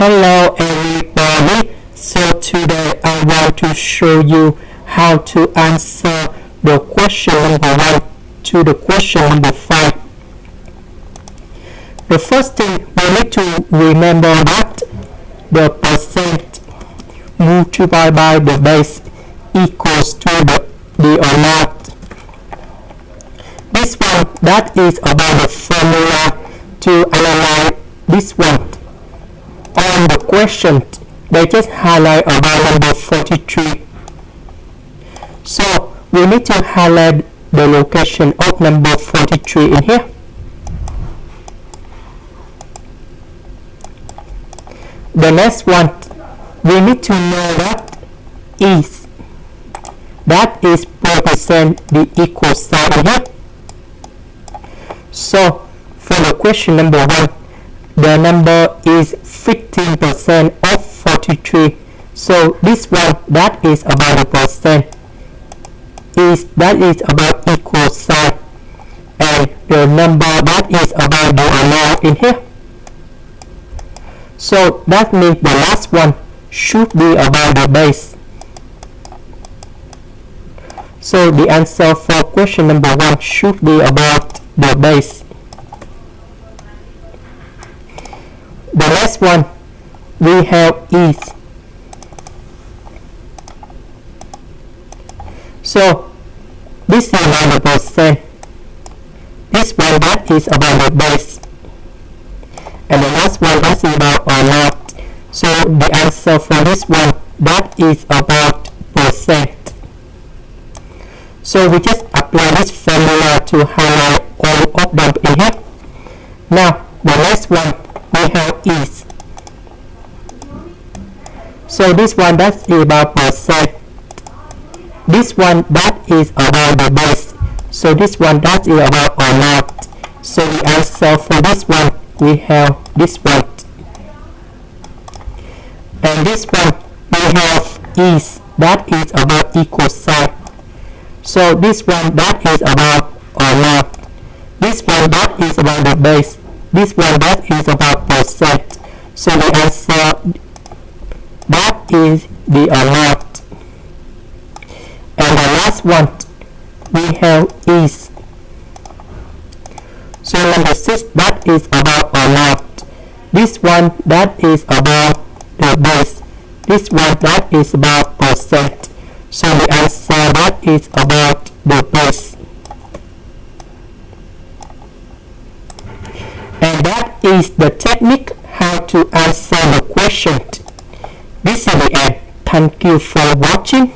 Hello everybody, so today I want to show you how to answer the question number 1 to the question number 5. The first thing we need to remember that the percent multiplied by the base equals to the amount. This one, that is about the formula to analyze this one. On the question, they just highlight about number 43. So we need to highlight the location of number 43 in here. The next one, we need to know that is represent the equal sign in here. So for the question number 1, the number is 15% of 43. So this one, that is about the percent, that is about equal sign, and the number, that is about the amount in here. So that means the last one should be about the base. So the answer for question number 1 should be about the base. The next one we have is, so this is about the percent, this one, that is about the base, and the last one, that is about amount. So the answer for this one, that is about percent. So we just apply this formula to highlight all of them in here. Now the next one we have is, so this one, that is about percent, this one, that is about the base, so this one, that is about amount. So the answer for this one, we have this one, and this one we have is, that is about equal sign. So this one, that is about amount, this one, that is about the base, this one, that is about percent. So the answer, that is the amount. And the last one we have is, so number 6, that is about amount, this one, that is about the base, this one, that is about percent. So the answer, that is about the base. And that is the technique how to answer the question. This is the end. Thank you for watching.